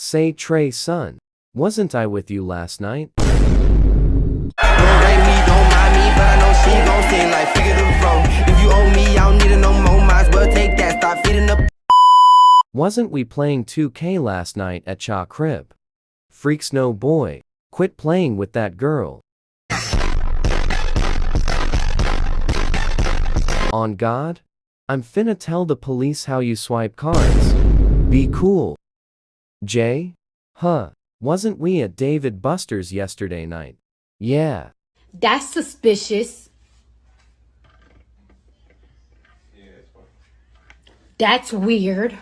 Say Trey son, wasn't I with you last night? Don't rate me, don't mind me, but I know she gon' sing like figure the road. If you owe me, I don't need it no more. Might as well take that, stop feeding the. Wasn't we playing 2K last night at Cha Crib? Freaks no boy, quit playing with that girl. On God? I'm finna tell the police how you swipe cards. Be cool. Jay? Huh, wasn't we at David Buster's yesterday night? Yeah. That's suspicious. That's weird.